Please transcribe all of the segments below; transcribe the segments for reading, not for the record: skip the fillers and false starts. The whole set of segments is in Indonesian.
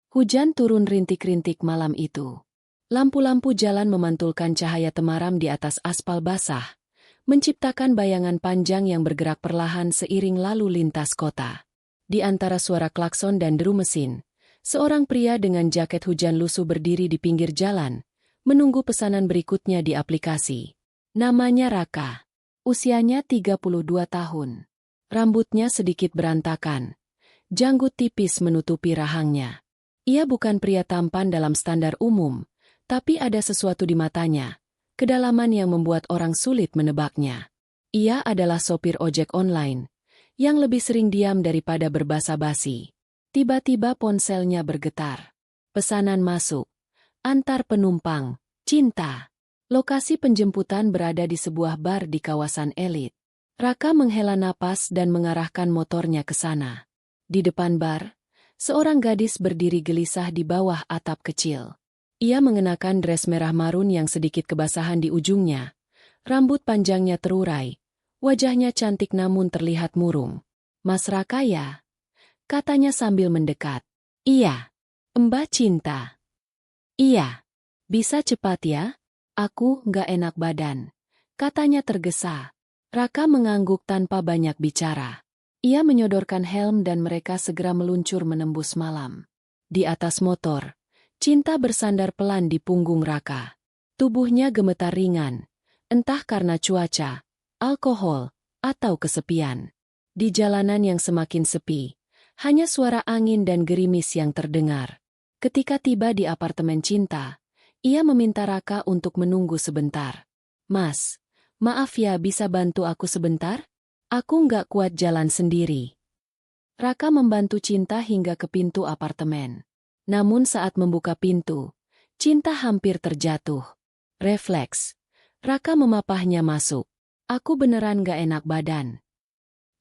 Hujan turun rintik-rintik malam itu. Lampu-lampu jalan memantulkan cahaya temaram di atas aspal basah, menciptakan bayangan panjang yang bergerak perlahan seiring lalu lintas kota. Di antara suara klakson dan deru mesin, seorang pria dengan jaket hujan lusuh berdiri di pinggir jalan, menunggu pesanan berikutnya di aplikasi. Namanya Raka. Usianya 32 tahun. Rambutnya sedikit berantakan. Janggut tipis menutupi rahangnya. Ia bukan pria tampan dalam standar umum, tapi ada sesuatu di matanya, kedalaman yang membuat orang sulit menebaknya. Ia adalah sopir ojek online, yang lebih sering diam daripada berbasa-basi. Tiba-tiba ponselnya bergetar. Pesanan masuk. Antar penumpang, Cinta. Lokasi penjemputan berada di sebuah bar di kawasan elit. Raka menghela napas dan mengarahkan motornya ke sana. Di depan bar, seorang gadis berdiri gelisah di bawah atap kecil. Ia mengenakan dres merah marun yang sedikit kebasahan di ujungnya. Rambut panjangnya terurai. Wajahnya cantik namun terlihat murung. "Mas Raka ya?" katanya sambil mendekat. "Iya. Mbak Cinta." "Iya. Bisa cepat ya? Aku nggak enak badan," katanya tergesa. Raka mengangguk tanpa banyak bicara. Ia menyodorkan helm dan mereka segera meluncur menembus malam. Di atas motor, Cinta bersandar pelan di punggung Raka. Tubuhnya gemetar ringan, entah karena cuaca, alkohol, atau kesepian. Di jalanan yang semakin sepi, hanya suara angin dan gerimis yang terdengar. Ketika tiba di apartemen Cinta, ia meminta Raka untuk menunggu sebentar. "Mas, maaf ya, bisa bantu aku sebentar? Aku nggak kuat jalan sendiri." Raka membantu Cinta hingga ke pintu apartemen. Namun saat membuka pintu, Cinta hampir terjatuh. Refleks. Raka memapahnya masuk. "Aku beneran gak enak badan,"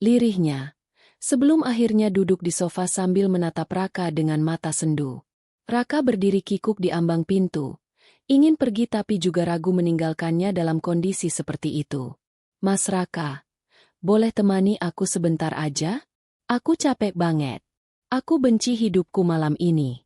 lirihnya, sebelum akhirnya duduk di sofa sambil menatap Raka dengan mata sendu. Raka berdiri kikuk di ambang pintu. Ingin pergi tapi juga ragu meninggalkannya dalam kondisi seperti itu. "Mas Raka, boleh temani aku sebentar aja? Aku capek banget. Aku benci hidupku malam ini."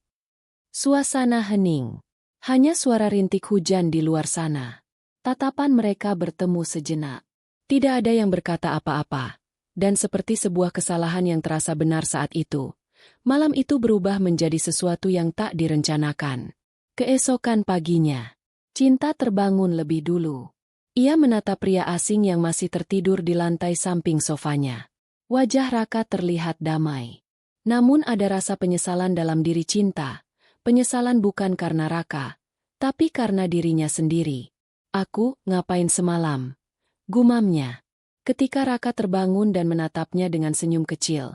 Suasana hening. Hanya suara rintik hujan di luar sana. Tatapan mereka bertemu sejenak. Tidak ada yang berkata apa-apa. Dan seperti sebuah kesalahan yang terasa benar saat itu, malam itu berubah menjadi sesuatu yang tak direncanakan. Keesokan paginya, Cinta terbangun lebih dulu. Ia menatap pria asing yang masih tertidur di lantai samping sofanya. Wajah Raka terlihat damai. Namun ada rasa penyesalan dalam diri Cinta. Penyesalan bukan karena Raka, tapi karena dirinya sendiri. "Aku ngapain semalam?" gumamnya. Ketika Raka terbangun dan menatapnya dengan senyum kecil,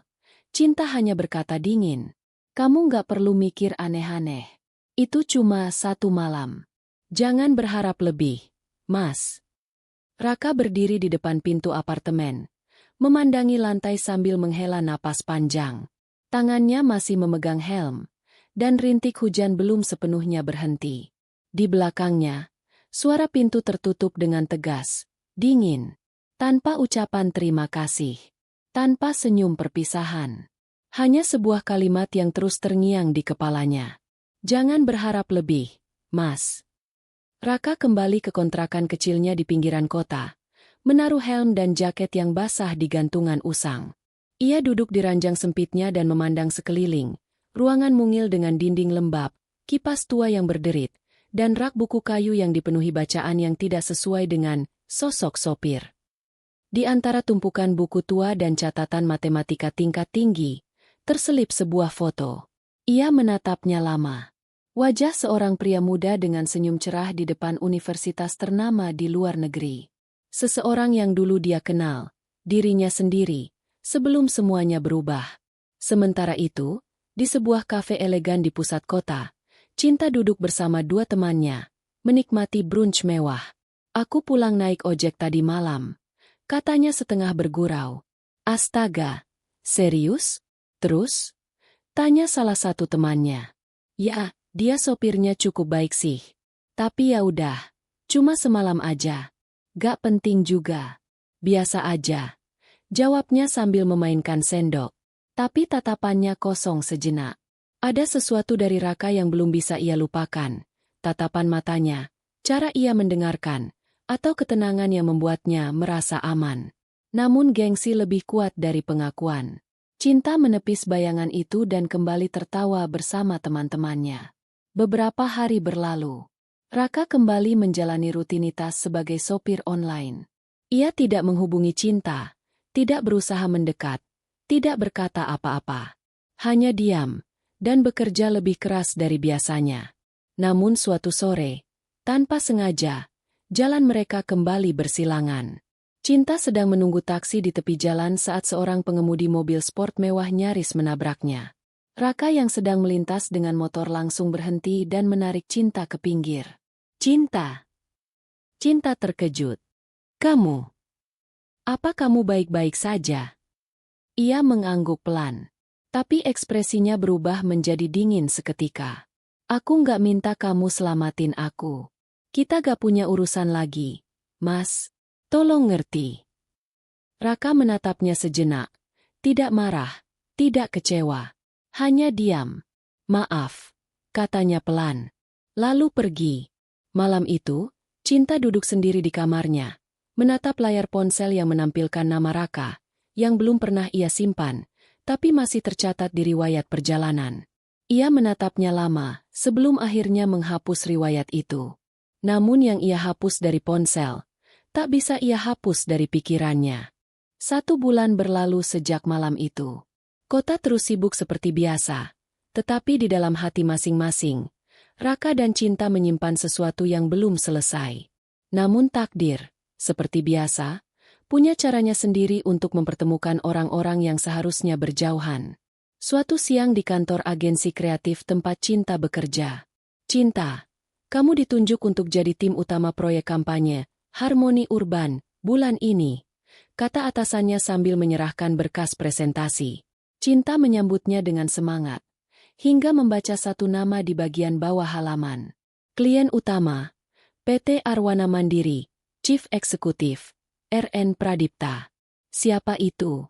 Cinta hanya berkata dingin, "Kamu nggak perlu mikir aneh-aneh. Itu cuma satu malam. Jangan berharap lebih, Mas." Raka berdiri di depan pintu apartemen, memandangi lantai sambil menghela napas panjang. Tangannya masih memegang helm, dan rintik hujan belum sepenuhnya berhenti. Di belakangnya, suara pintu tertutup dengan tegas, dingin, tanpa ucapan terima kasih, tanpa senyum perpisahan. Hanya sebuah kalimat yang terus terngiang di kepalanya. "Jangan berharap lebih, Mas." Raka kembali ke kontrakan kecilnya di pinggiran kota, menaruh helm dan jaket yang basah di gantungan usang. Ia duduk di ranjang sempitnya dan memandang sekeliling. Ruangan mungil dengan dinding lembab, kipas tua yang berderit, dan rak buku kayu yang dipenuhi bacaan yang tidak sesuai dengan sosok sopir. Di antara tumpukan buku tua dan catatan matematika tingkat tinggi, terselip sebuah foto. Ia menatapnya lama. Wajah seorang pria muda dengan senyum cerah di depan universitas ternama di luar negeri. Seseorang yang dulu dia kenal, dirinya sendiri, sebelum semuanya berubah. Sementara itu, di sebuah kafe elegan di pusat kota, Cinta duduk bersama dua temannya, menikmati brunch mewah. "Aku pulang naik ojek tadi malam," katanya setengah bergurau. "Astaga, serius? Terus?" tanya salah satu temannya. "Ya, dia sopirnya cukup baik sih. Tapi ya udah, cuma semalam aja. Gak penting juga. Biasa aja," jawabnya sambil memainkan sendok. Tapi tatapannya kosong sejenak. Ada sesuatu dari Raka yang belum bisa ia lupakan. Tatapan matanya, cara ia mendengarkan, atau ketenangan yang membuatnya merasa aman. Namun gengsi lebih kuat dari pengakuan. Cinta menepis bayangan itu dan kembali tertawa bersama teman-temannya. Beberapa hari berlalu. Raka kembali menjalani rutinitas sebagai sopir online. Ia tidak menghubungi Cinta, tidak berusaha mendekat, tidak berkata apa-apa. Hanya diam dan bekerja lebih keras dari biasanya. Namun suatu sore, tanpa sengaja, jalan mereka kembali bersilangan. Cinta sedang menunggu taksi di tepi jalan saat seorang pengemudi mobil sport mewah nyaris menabraknya. Raka yang sedang melintas dengan motor langsung berhenti dan menarik Cinta ke pinggir. Cinta. Cinta terkejut. Kamu? Apa kamu baik-baik saja? Ia mengangguk pelan. Tapi ekspresinya berubah menjadi dingin seketika. Aku nggak minta kamu selamatin aku. Kita gak punya urusan lagi, Mas. Tolong ngerti. Raka menatapnya sejenak. Tidak marah, tidak kecewa. Hanya diam. Maaf, katanya pelan. Lalu pergi. Malam itu, Cinta duduk sendiri di kamarnya, menatap layar ponsel yang menampilkan nama Raka, yang belum pernah ia simpan, tapi masih tercatat di riwayat perjalanan. Ia menatapnya lama, sebelum akhirnya menghapus riwayat itu. Namun yang ia hapus dari ponsel, tak bisa ia hapus dari pikirannya. 1 bulan berlalu sejak malam itu. Kota terus sibuk seperti biasa, tetapi di dalam hati masing-masing, Raka dan Cinta menyimpan sesuatu yang belum selesai. Namun takdir, seperti biasa, punya caranya sendiri untuk mempertemukan orang-orang yang seharusnya berjauhan. Suatu siang di kantor agensi kreatif tempat Cinta bekerja. Cinta, kamu ditunjuk untuk jadi tim utama proyek kampanye, Harmoni Urban, bulan ini, kata atasannya sambil menyerahkan berkas presentasi. Cinta menyambutnya dengan semangat, hingga membaca satu nama di bagian bawah halaman. Klien utama, PT Arwana Mandiri, Chief Executive, RN Pradipta. Siapa itu?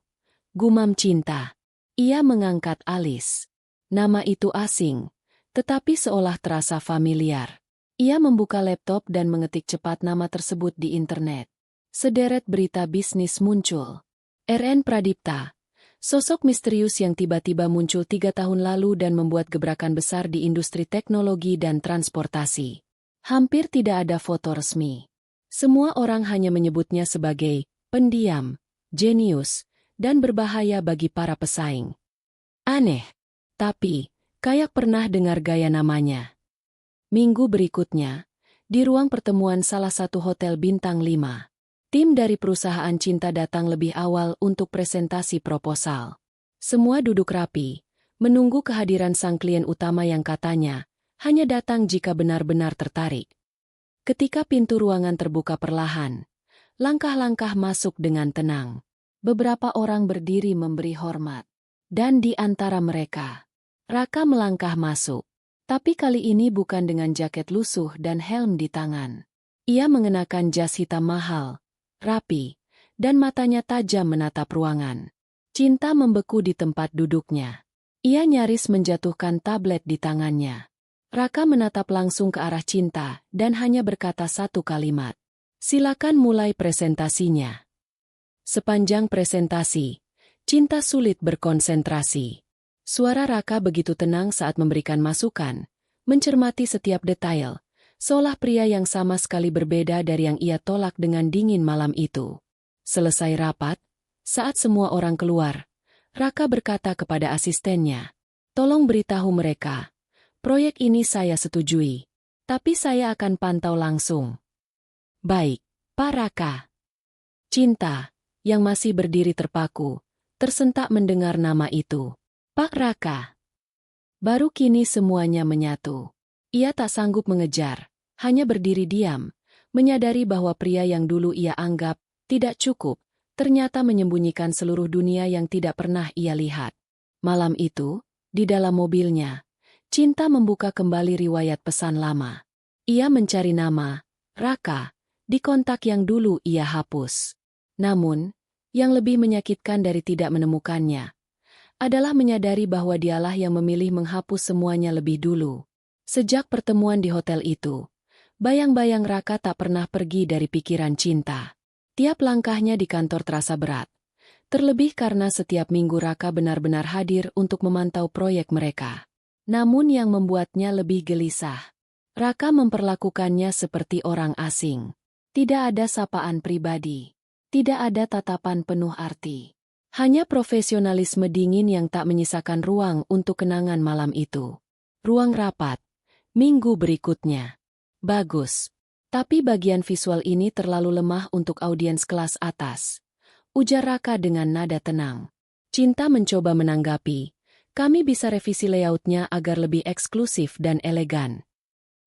Gumam Cinta. Ia mengangkat alis. Nama itu asing, tetapi seolah terasa familiar. Ia membuka laptop dan mengetik cepat nama tersebut di internet. Sederet berita bisnis muncul. RN Pradipta, sosok misterius yang tiba-tiba muncul 3 tahun lalu dan membuat gebrakan besar di industri teknologi dan transportasi. Hampir tidak ada foto resmi. Semua orang hanya menyebutnya sebagai pendiam, jenius, dan berbahaya bagi para pesaing. Aneh, tapi kayak pernah dengar gaya namanya. Minggu berikutnya, di ruang pertemuan salah satu hotel bintang 5, tim dari perusahaan Cinta datang lebih awal untuk presentasi proposal. Semua duduk rapi, menunggu kehadiran sang klien utama yang katanya hanya datang jika benar-benar tertarik. Ketika pintu ruangan terbuka perlahan, langkah-langkah masuk dengan tenang. Beberapa orang berdiri memberi hormat. Dan di antara mereka, Raka melangkah masuk. Tapi kali ini bukan dengan jaket lusuh dan helm di tangan. Ia mengenakan jas hitam mahal, rapi, dan matanya tajam menatap ruangan. Cinta membeku di tempat duduknya. Ia nyaris menjatuhkan tablet di tangannya. Raka menatap langsung ke arah Cinta dan hanya berkata satu kalimat. Silakan mulai presentasinya. Sepanjang presentasi, Cinta sulit berkonsentrasi. Suara Raka begitu tenang saat memberikan masukan, mencermati setiap detail, seolah pria yang sama sekali berbeda dari yang ia tolak dengan dingin malam itu. Selesai rapat, saat semua orang keluar, Raka berkata kepada asistennya, "Tolong beritahu mereka, proyek ini saya setujui, tapi saya akan pantau langsung." "Baik, Pak Raka." Cinta, yang masih berdiri terpaku, tersentak mendengar nama itu. Pak Raka. Baru kini semuanya menyatu. Ia tak sanggup mengejar, hanya berdiri diam, menyadari bahwa pria yang dulu ia anggap tidak cukup, ternyata menyembunyikan seluruh dunia yang tidak pernah ia lihat. Malam itu, di dalam mobilnya, Cinta membuka kembali riwayat pesan lama. Ia mencari nama, Raka, di kontak yang dulu ia hapus. Namun, yang lebih menyakitkan dari tidak menemukannya adalah menyadari bahwa dialah yang memilih menghapus semuanya lebih dulu. Sejak pertemuan di hotel itu, bayang-bayang Raka tak pernah pergi dari pikiran Cinta. Tiap langkahnya di kantor terasa berat. Terlebih karena setiap minggu Raka benar-benar hadir untuk memantau proyek mereka. Namun yang membuatnya lebih gelisah, Raka memperlakukannya seperti orang asing. Tidak ada sapaan pribadi. Tidak ada tatapan penuh arti. Hanya profesionalisme dingin yang tak menyisakan ruang untuk kenangan malam itu. Ruang rapat. Minggu berikutnya. Bagus. Tapi bagian visual ini terlalu lemah untuk audiens kelas atas. Ujar Raka dengan nada tenang. Cinta mencoba menanggapi. Kami bisa revisi layoutnya agar lebih eksklusif dan elegan.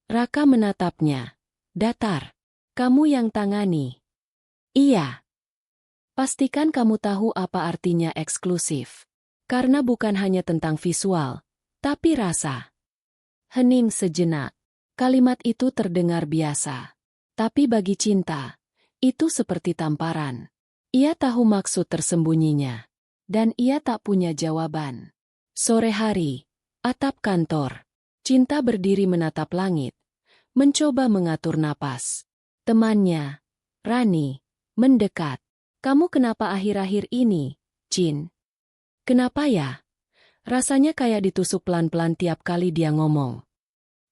Raka menatapnya. Datar. Kamu yang tangani. Iya. Pastikan kamu tahu apa artinya eksklusif. Karena bukan hanya tentang visual, tapi rasa. Hening sejenak. Kalimat itu terdengar biasa. Tapi bagi Cinta, itu seperti tamparan. Ia tahu maksud tersembunyinya. Dan ia tak punya jawaban. Sore hari, atap kantor. Cinta berdiri menatap langit. Mencoba mengatur napas. Temannya, Rani, mendekat. Kamu kenapa akhir-akhir ini, Cin? Kenapa ya? Rasanya kayak ditusuk pelan-pelan tiap kali dia ngomong.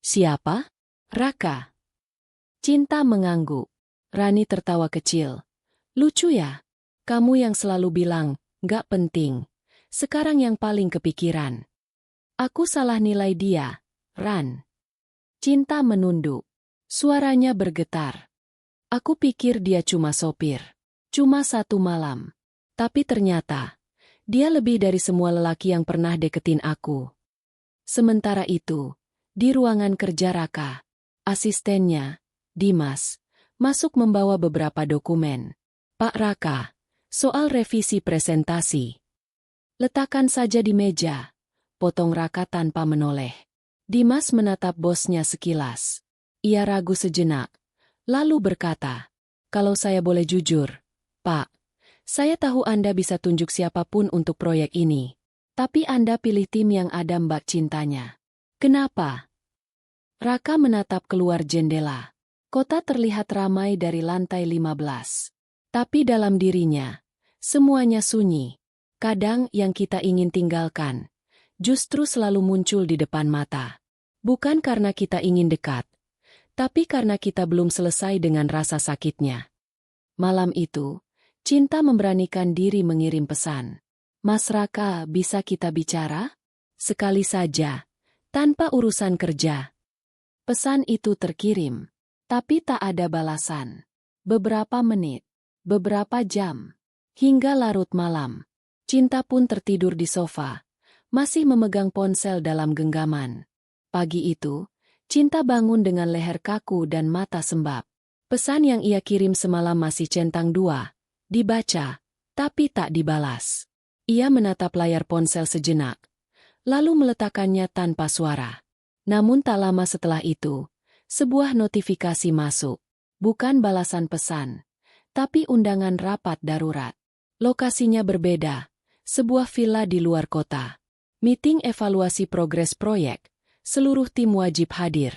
Siapa? Raka. Cinta mengangguk. Rani tertawa kecil. Lucu ya? Kamu yang selalu bilang, gak penting. Sekarang yang paling kepikiran. Aku salah nilai dia, Ran. Cinta menunduk. Suaranya bergetar. Aku pikir dia cuma sopir. Cuma satu malam. Tapi ternyata, dia lebih dari semua lelaki yang pernah deketin aku. Sementara itu, di ruangan kerja Raka, asistennya, Dimas, masuk membawa beberapa dokumen. Pak Raka, soal revisi presentasi. Letakkan saja di meja. Potong Raka tanpa menoleh. Dimas menatap bosnya sekilas. Ia ragu sejenak. Lalu berkata, kalau saya boleh jujur, Pak, saya tahu Anda bisa tunjuk siapapun untuk proyek ini. Tapi Anda pilih tim yang ada Mbak Cintanya. Kenapa? Raka menatap keluar jendela. Kota terlihat ramai dari lantai 15. Tapi dalam dirinya, semuanya sunyi. Kadang yang kita ingin tinggalkan, justru selalu muncul di depan mata. Bukan karena kita ingin dekat, tapi karena kita belum selesai dengan rasa sakitnya. Malam itu, Cinta memberanikan diri mengirim pesan. Mas Raka, bisa kita bicara? Sekali saja, tanpa urusan kerja. Pesan itu terkirim, tapi tak ada balasan. Beberapa menit, beberapa jam, hingga larut malam. Cinta pun tertidur di sofa, masih memegang ponsel dalam genggaman. Pagi itu, Cinta bangun dengan leher kaku dan mata sembab. Pesan yang ia kirim semalam masih centang 2, dibaca, tapi tak dibalas. Ia menatap layar ponsel sejenak, lalu meletakkannya tanpa suara. Namun tak lama setelah itu, sebuah notifikasi masuk. Bukan balasan pesan, tapi undangan rapat darurat. Lokasinya berbeda, sebuah villa di luar kota. Meeting evaluasi progres proyek. Seluruh tim wajib hadir.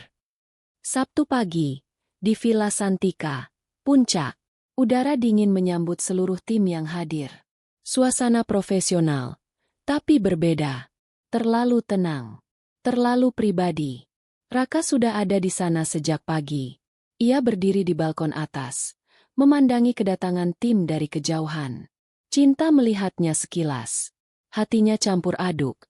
Sabtu pagi, di Villa Santika, Puncak, udara dingin menyambut seluruh tim yang hadir. Suasana profesional, tapi berbeda. Terlalu tenang, terlalu pribadi. Raka sudah ada di sana sejak pagi. Ia berdiri di balkon atas, memandangi kedatangan tim dari kejauhan. Cinta melihatnya sekilas. Hatinya campur aduk.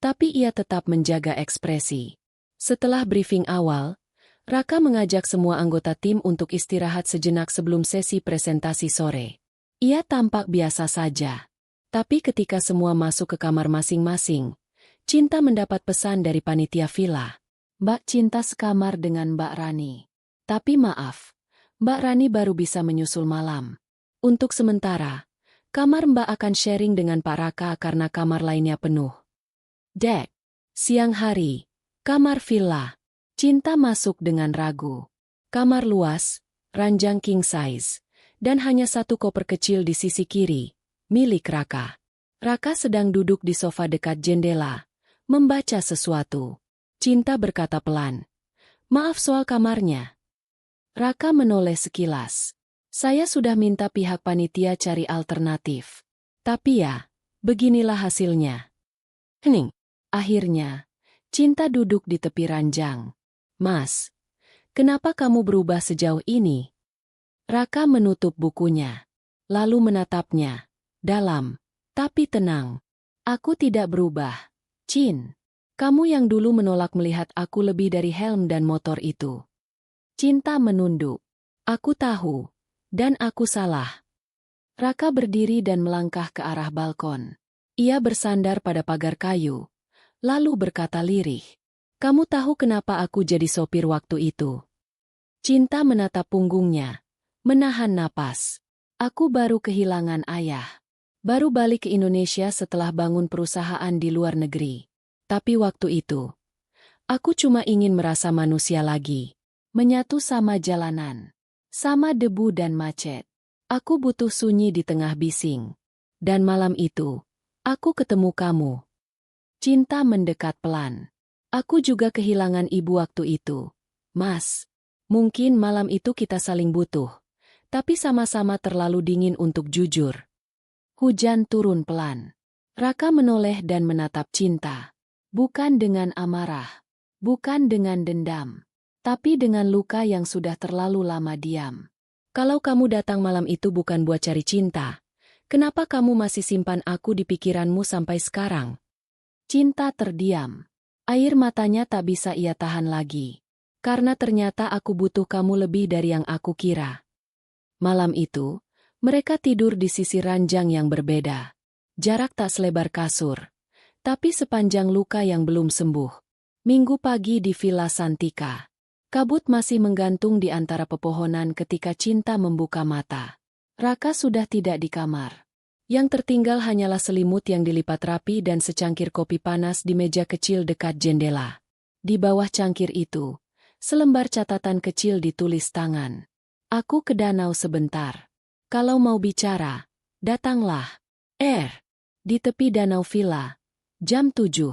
Tapi ia tetap menjaga ekspresi. Setelah briefing awal, Raka mengajak semua anggota tim untuk istirahat sejenak sebelum sesi presentasi sore. Ia tampak biasa saja. Tapi ketika semua masuk ke kamar masing-masing, Cinta mendapat pesan dari panitia villa. Mbak Cinta sekamar dengan Mbak Rani. Tapi maaf, Mbak Rani baru bisa menyusul malam. Untuk sementara, kamar Mbak akan sharing dengan Pak Raka karena kamar lainnya penuh. Dek. Siang hari. Kamar villa. Cinta masuk dengan ragu. Kamar luas, ranjang king size, dan hanya satu koper kecil di sisi kiri, milik Raka. Raka sedang duduk di sofa dekat jendela, membaca sesuatu. Cinta berkata pelan, "Maaf soal kamarnya." Raka menoleh sekilas. "Saya sudah minta pihak panitia cari alternatif. Tapi ya, beginilah hasilnya." Hening. Akhirnya, Cinta duduk di tepi ranjang. "Mas, kenapa kamu berubah sejauh ini?" Raka menutup bukunya, lalu menatapnya. Dalam, tapi tenang. "Aku tidak berubah, Cin. Kamu yang dulu menolak melihat aku lebih dari helm dan motor itu." Cinta menunduk. "Aku tahu. Dan aku salah." Raka berdiri dan melangkah ke arah balkon. Ia bersandar pada pagar kayu, lalu berkata lirih, "Kamu tahu kenapa aku jadi sopir waktu itu?" Cinta menatap punggungnya, menahan napas. "Aku baru kehilangan ayah. Baru balik ke Indonesia setelah bangun perusahaan di luar negeri. Tapi waktu itu, aku cuma ingin merasa manusia lagi. Menyatu sama jalanan. Sama debu dan macet. Aku butuh sunyi di tengah bising. Dan malam itu, aku ketemu kamu." Cinta mendekat pelan. "Aku juga kehilangan ibu waktu itu. Mas, mungkin malam itu kita saling butuh. Tapi sama-sama terlalu dingin untuk jujur." Hujan turun pelan. Raka menoleh dan menatap Cinta. Bukan dengan amarah. Bukan dengan dendam. Tapi dengan luka yang sudah terlalu lama diam. "Kalau kamu datang malam itu bukan buat cari cinta, kenapa kamu masih simpan aku di pikiranmu sampai sekarang?" Cinta terdiam. Air matanya tak bisa ia tahan lagi. "Karena ternyata aku butuh kamu lebih dari yang aku kira." Malam itu, mereka tidur di sisi ranjang yang berbeda. Jarak tak selebar kasur, tapi sepanjang luka yang belum sembuh. Minggu pagi di Villa Santika. Kabut masih menggantung di antara pepohonan ketika Cinta membuka mata. Raka sudah tidak di kamar. Yang tertinggal hanyalah selimut yang dilipat rapi dan secangkir kopi panas di meja kecil dekat jendela. Di bawah cangkir itu, selembar catatan kecil ditulis tangan. "Aku ke danau sebentar. Kalau mau bicara, datanglah. Di tepi danau villa. Jam 7.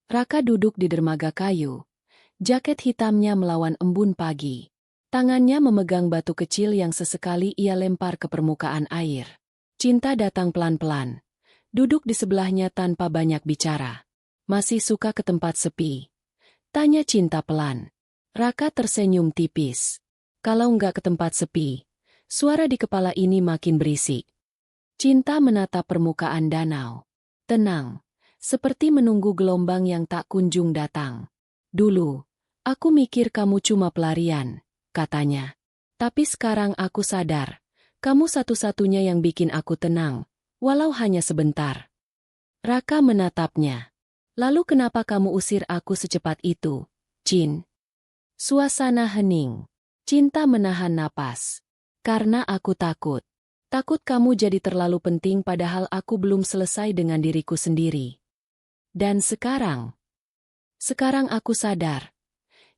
Raka duduk di dermaga kayu. Jaket hitamnya melawan embun pagi. Tangannya memegang batu kecil yang sesekali ia lempar ke permukaan air. Cinta datang pelan-pelan. Duduk di sebelahnya tanpa banyak bicara. "Masih suka ke tempat sepi?" tanya Cinta pelan. Raka tersenyum tipis. "Kalau nggak ke tempat sepi, suara di kepala ini makin berisik." Cinta menatap permukaan danau. Tenang, seperti menunggu gelombang yang tak kunjung datang. "Dulu, aku mikir kamu cuma pelarian," katanya. "Tapi sekarang aku sadar. Kamu satu-satunya yang bikin aku tenang, walau hanya sebentar." Raka menatapnya. "Lalu kenapa kamu usir aku secepat itu, Cin?" Suasana hening. Cinta menahan napas. "Karena aku takut. Takut kamu jadi terlalu penting padahal aku belum selesai dengan diriku sendiri. Dan sekarang aku sadar.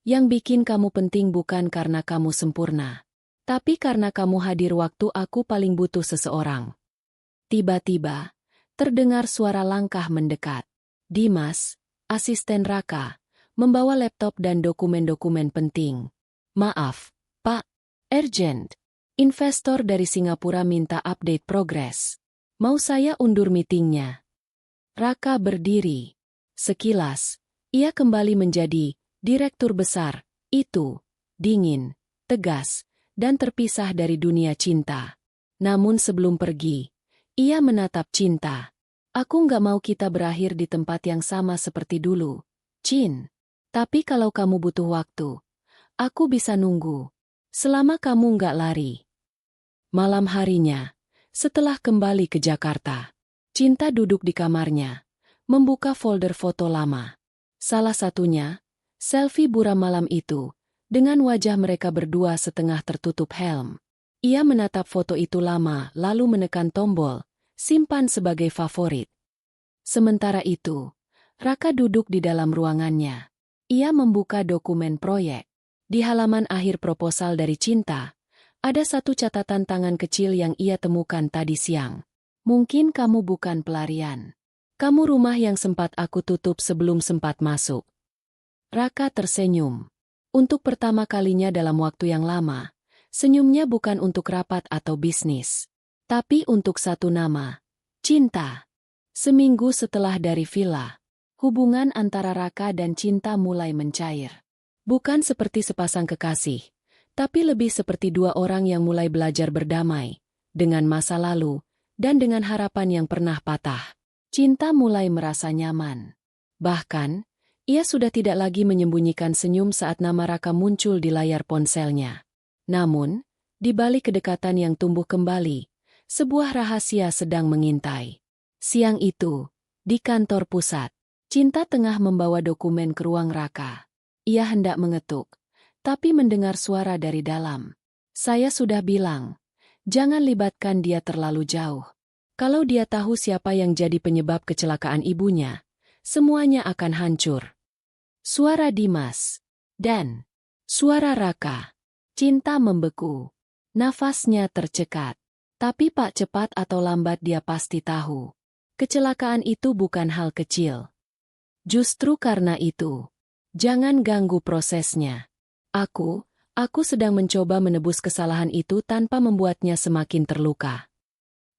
Yang bikin kamu penting bukan karena kamu sempurna. Tapi karena kamu hadir waktu aku paling butuh seseorang." Tiba-tiba, terdengar suara langkah mendekat. Dimas, asisten Raka, membawa laptop dan dokumen-dokumen penting. "Maaf, Pak. Urgent. Investor dari Singapura minta update progres. Mau saya undur meetingnya." Raka berdiri. Sekilas, ia kembali menjadi direktur besar. Itu, dingin, tegas, dan terpisah dari dunia Cinta. Namun sebelum pergi, ia menatap Cinta. "Aku nggak mau kita berakhir di tempat yang sama seperti dulu, Cin. Tapi kalau kamu butuh waktu, aku bisa nunggu. Selama kamu nggak lari." Malam harinya, setelah kembali ke Jakarta, Cinta duduk di kamarnya, membuka folder foto lama. Salah satunya, selfie buram malam itu, dengan wajah mereka berdua setengah tertutup helm. Ia menatap foto itu lama lalu menekan tombol, simpan sebagai favorit. Sementara itu, Raka duduk di dalam ruangannya. Ia membuka dokumen proyek. Di halaman akhir proposal dari Cinta, ada satu catatan tangan kecil yang ia temukan tadi siang. Mungkin kamu bukan pelarian. Kamu rumah yang sempat aku tutup sebelum sempat masuk. Raka tersenyum. Untuk pertama kalinya dalam waktu yang lama, senyumnya bukan untuk rapat atau bisnis, tapi untuk satu nama, cinta. Seminggu setelah dari villa, hubungan antara Raka dan Cinta mulai mencair. Bukan seperti sepasang kekasih, tapi lebih seperti dua orang yang mulai belajar berdamai dengan masa lalu dan dengan harapan yang pernah patah. Cinta mulai merasa nyaman. Bahkan, ia sudah tidak lagi menyembunyikan senyum saat nama Raka muncul di layar ponselnya. Namun, di balik kedekatan yang tumbuh kembali, sebuah rahasia sedang mengintai. Siang itu, di kantor pusat, Cinta tengah membawa dokumen ke ruang Raka. Ia hendak mengetuk, tapi mendengar suara dari dalam. Saya sudah bilang, jangan libatkan dia terlalu jauh. Kalau dia tahu siapa yang jadi penyebab kecelakaan ibunya, semuanya akan hancur. Suara Dimas dan suara Raka. Cinta membeku. Nafasnya tercekat. Tapi Pak cepat atau lambat dia pasti tahu. Kecelakaan itu bukan hal kecil. Justru karena itu, jangan ganggu prosesnya. Aku sedang mencoba menebus kesalahan itu tanpa membuatnya semakin terluka.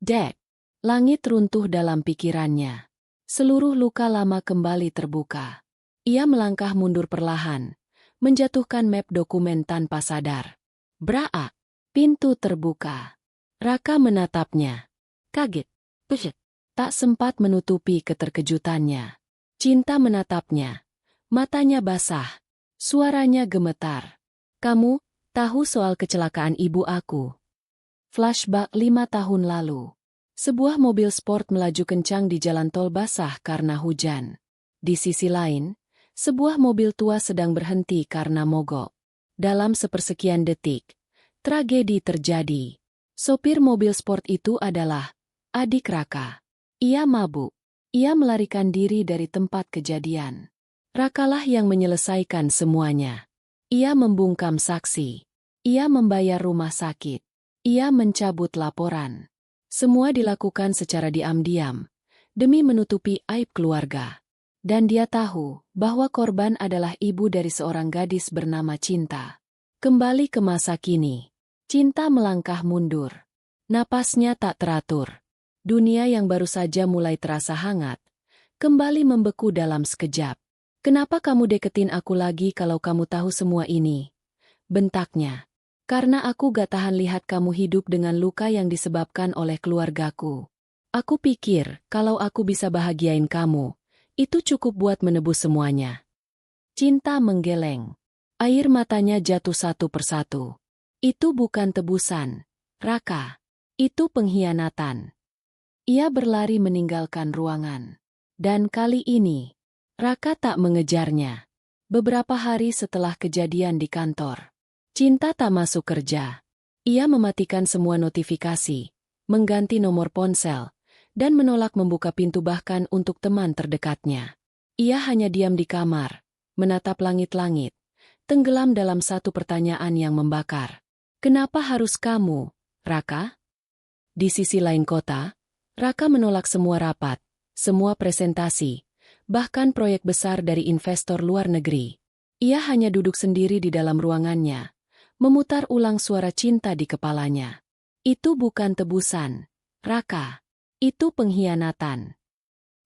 Dek. Langit runtuh dalam pikirannya. Seluruh luka lama kembali terbuka. Ia melangkah mundur perlahan, menjatuhkan map dokumen tanpa sadar. Braak, pintu terbuka. Raka menatapnya. Kaget. Pshit. Tak sempat menutupi keterkejutannya. Cinta menatapnya. Matanya basah. Suaranya gemetar. Kamu tahu soal kecelakaan ibu aku? Flashback 5 tahun lalu. Sebuah mobil sport melaju kencang di jalan tol basah karena hujan. Di sisi lain, sebuah mobil tua sedang berhenti karena mogok. Dalam sepersekian detik, tragedi terjadi. Sopir mobil sport itu adalah adik Raka. Ia mabuk. Ia melarikan diri dari tempat kejadian. Rakalah yang menyelesaikan semuanya. Ia membungkam saksi. Ia membayar rumah sakit. Ia mencabut laporan. Semua dilakukan secara diam-diam, demi menutupi aib keluarga. Dan dia tahu bahwa korban adalah ibu dari seorang gadis bernama Cinta. Kembali ke masa kini, Cinta melangkah mundur. Napasnya tak teratur. Dunia yang baru saja mulai terasa hangat, kembali membeku dalam sekejap. Kenapa kamu deketin aku lagi kalau kamu tahu semua ini? Bentaknya. Karena aku gak tahan lihat kamu hidup dengan luka yang disebabkan oleh keluargaku. Aku pikir, kalau aku bisa bahagiain kamu, itu cukup buat menebus semuanya. Cinta menggeleng. Air matanya jatuh satu persatu. Itu bukan tebusan, Raka. Itu pengkhianatan. Ia berlari meninggalkan ruangan. Dan kali ini, Raka tak mengejarnya. Beberapa hari setelah kejadian di kantor, Cinta tak masuk kerja. Ia mematikan semua notifikasi, mengganti nomor ponsel, dan menolak membuka pintu bahkan untuk teman terdekatnya. Ia hanya diam di kamar, menatap langit-langit, tenggelam dalam satu pertanyaan yang membakar. Kenapa harus kamu, Raka? Di sisi lain kota, Raka menolak semua rapat, semua presentasi, bahkan proyek besar dari investor luar negeri. Ia hanya duduk sendiri di dalam ruangannya, memutar ulang suara Cinta di kepalanya. Itu bukan tebusan, Raka. Itu pengkhianatan.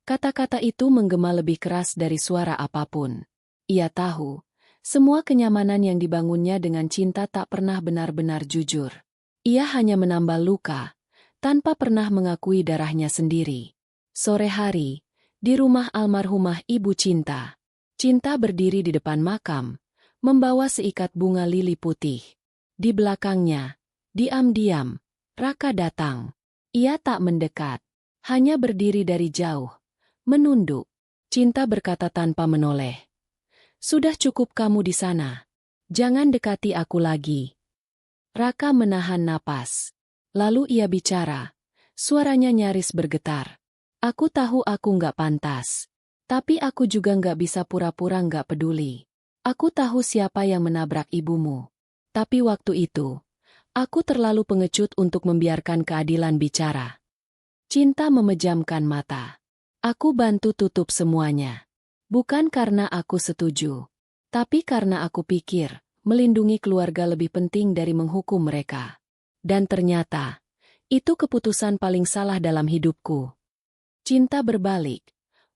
Kata-kata itu menggema lebih keras dari suara apapun. Ia tahu, semua kenyamanan yang dibangunnya dengan Cinta tak pernah benar-benar jujur. Ia hanya menambah luka, tanpa pernah mengakui darahnya sendiri. Sore hari, di rumah almarhumah Ibu Cinta. Cinta berdiri di depan makam, membawa seikat bunga lili putih. Di belakangnya, diam-diam, Raka datang. Ia tak mendekat, hanya berdiri dari jauh, menunduk. Cinta berkata tanpa menoleh. Sudah cukup kamu di sana. Jangan dekati aku lagi. Raka menahan napas. Lalu ia bicara. Suaranya nyaris bergetar. Aku tahu aku nggak pantas. Tapi aku juga nggak bisa pura-pura nggak peduli. Aku tahu siapa yang menabrak ibumu. Tapi waktu itu, aku terlalu pengecut untuk membiarkan keadilan bicara. Cinta memejamkan mata. Aku bantu tutup semuanya. Bukan karena aku setuju. Tapi karena aku pikir, melindungi keluarga lebih penting dari menghukum mereka. Dan ternyata, itu keputusan paling salah dalam hidupku. Cinta berbalik.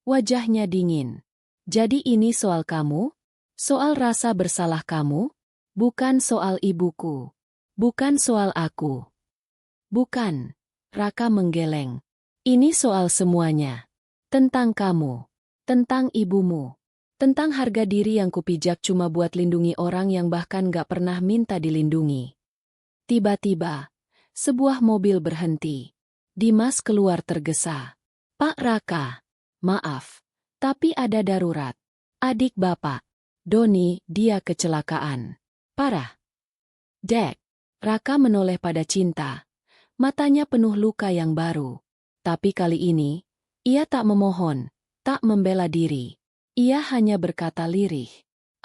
Wajahnya dingin. Jadi ini soal kamu? Soal rasa bersalah kamu? Bukan soal ibuku. Bukan soal aku. Bukan. Raka menggeleng. Ini soal semuanya. Tentang kamu. Tentang ibumu. Tentang harga diri yang kupijak cuma buat lindungi orang yang bahkan gak pernah minta dilindungi. Tiba-tiba, sebuah mobil berhenti. Dimas keluar tergesa. Pak Raka, maaf, tapi ada darurat. Adik Bapak, Doni, dia kecelakaan. Parah. Dek, Raka menoleh pada Cinta. Matanya penuh luka yang baru. Tapi kali ini, ia tak memohon, tak membela diri. Ia hanya berkata lirih.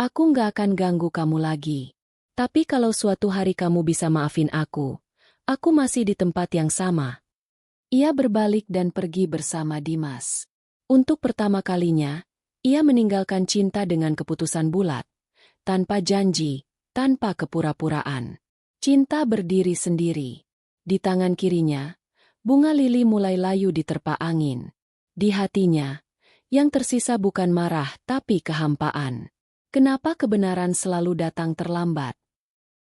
Aku nggak akan ganggu kamu lagi. Tapi kalau suatu hari kamu bisa maafin aku masih di tempat yang sama. Ia berbalik dan pergi bersama Dimas. Untuk pertama kalinya, ia meninggalkan Cinta dengan keputusan bulat. Tanpa janji, tanpa kepura-puraan. Cinta berdiri sendiri. Di tangan kirinya, bunga lili mulai layu diterpa angin. Di hatinya, yang tersisa bukan marah tapi kehampaan. Kenapa kebenaran selalu datang terlambat?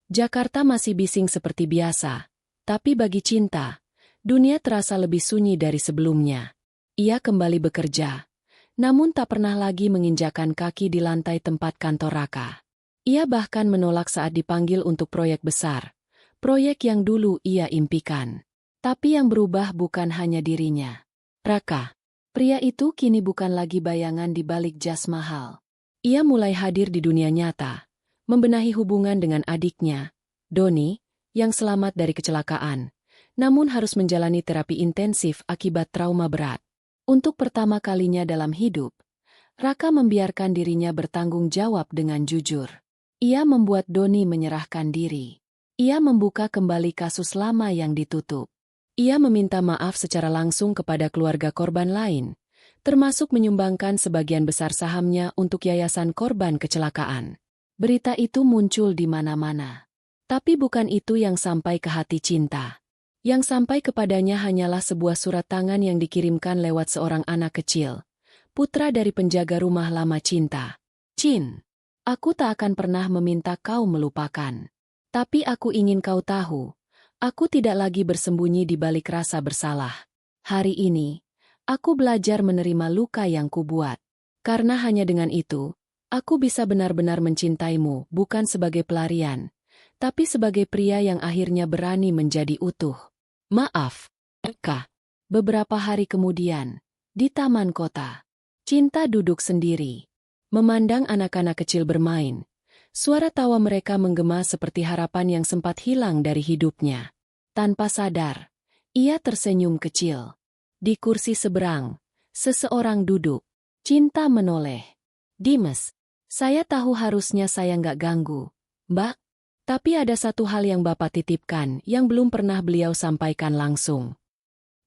Jakarta masih bising seperti biasa, tapi bagi Cinta, dunia terasa lebih sunyi dari sebelumnya. Ia kembali bekerja, namun tak pernah lagi menginjakan kaki di lantai tempat kantor Raka. Ia bahkan menolak saat dipanggil untuk proyek besar. Proyek yang dulu ia impikan. Tapi yang berubah bukan hanya dirinya. Raka, pria itu kini bukan lagi bayangan di balik jas mahal. Ia mulai hadir di dunia nyata, membenahi hubungan dengan adiknya, Doni, yang selamat dari kecelakaan, namun harus menjalani terapi intensif akibat trauma berat. Untuk pertama kalinya dalam hidup, Raka membiarkan dirinya bertanggung jawab dengan jujur. Ia membuat Doni menyerahkan diri. Ia membuka kembali kasus lama yang ditutup. Ia meminta maaf secara langsung kepada keluarga korban lain, termasuk menyumbangkan sebagian besar sahamnya untuk yayasan korban kecelakaan. Berita itu muncul di mana-mana. Tapi bukan itu yang sampai ke hati Cinta. Yang sampai kepadanya hanyalah sebuah surat tangan yang dikirimkan lewat seorang anak kecil, putra dari penjaga rumah lama Cinta. Cin, aku tak akan pernah meminta kau melupakan. Tapi aku ingin kau tahu, aku tidak lagi bersembunyi di balik rasa bersalah. Hari ini, aku belajar menerima luka yang kubuat. Karena hanya dengan itu, aku bisa benar-benar mencintaimu bukan sebagai pelarian, tapi sebagai pria yang akhirnya berani menjadi utuh. Maaf, Eka. Beberapa hari kemudian, di taman kota, Cinta duduk sendiri, memandang anak-anak kecil bermain. Suara tawa mereka menggema seperti harapan yang sempat hilang dari hidupnya. Tanpa sadar, ia tersenyum kecil. Di kursi seberang, seseorang duduk. Cinta menoleh. Dimas, saya tahu harusnya saya nggak ganggu, Mbak. Tapi ada satu hal yang Bapak titipkan yang belum pernah beliau sampaikan langsung.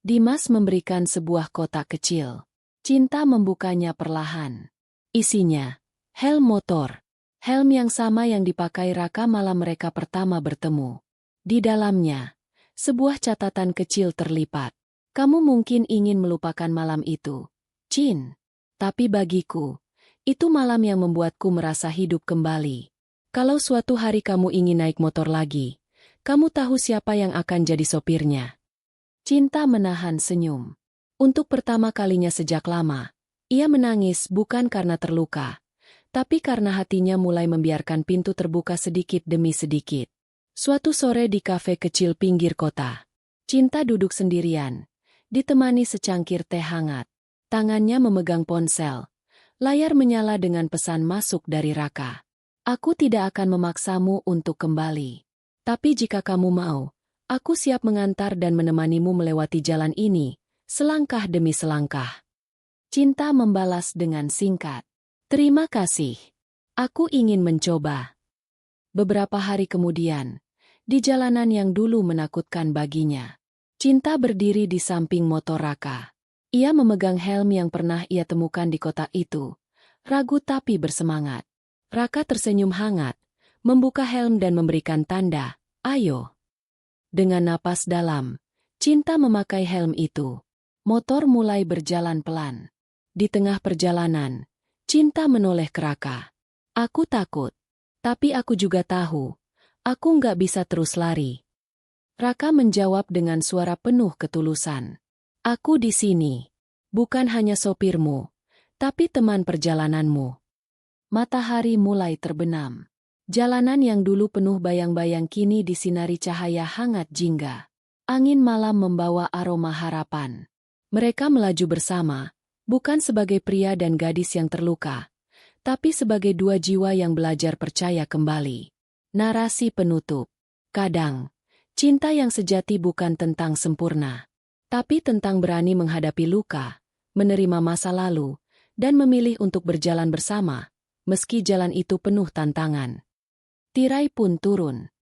Dimas memberikan sebuah kotak kecil. Cinta membukanya perlahan. Isinya, helm motor. Helm yang sama yang dipakai Raka malam mereka pertama bertemu. Di dalamnya, sebuah catatan kecil terlipat. Kamu mungkin ingin melupakan malam itu, Cin. Tapi bagiku, itu malam yang membuatku merasa hidup kembali. Kalau suatu hari kamu ingin naik motor lagi, kamu tahu siapa yang akan jadi sopirnya. Cinta menahan senyum. Untuk pertama kalinya sejak lama, ia menangis bukan karena terluka, tapi karena hatinya mulai membiarkan pintu terbuka sedikit demi sedikit. Suatu sore di kafe kecil pinggir kota, Cinta duduk sendirian, ditemani secangkir teh hangat. Tangannya memegang ponsel. Layar menyala dengan pesan masuk dari Raka. Aku tidak akan memaksamu untuk kembali. Tapi jika kamu mau, aku siap mengantar dan menemanimu melewati jalan ini, selangkah demi selangkah. Cinta membalas dengan singkat. Terima kasih. Aku ingin mencoba. Beberapa hari kemudian, di jalanan yang dulu menakutkan baginya, Cinta berdiri di samping motor Raka. Ia memegang helm yang pernah ia temukan di kota itu. Ragu tapi bersemangat. Raka tersenyum hangat, membuka helm dan memberikan tanda, "Ayo." Dengan napas dalam, Cinta memakai helm itu. Motor mulai berjalan pelan. Di tengah perjalanan, Cinta menoleh ke Raka. "Aku takut. Tapi aku juga tahu, aku nggak bisa terus lari." Raka menjawab dengan suara penuh ketulusan. "Aku di sini. Bukan hanya sopirmu, tapi teman perjalananmu." Matahari mulai terbenam. Jalanan yang dulu penuh bayang-bayang kini disinari cahaya hangat jingga. Angin malam membawa aroma harapan. Mereka melaju bersama, bukan sebagai pria dan gadis yang terluka, tapi sebagai dua jiwa yang belajar percaya kembali. Narasi penutup. Kadang, cinta yang sejati bukan tentang sempurna, tapi tentang berani menghadapi luka, menerima masa lalu, dan memilih untuk berjalan bersama, meski jalan itu penuh tantangan. Tirai pun turun.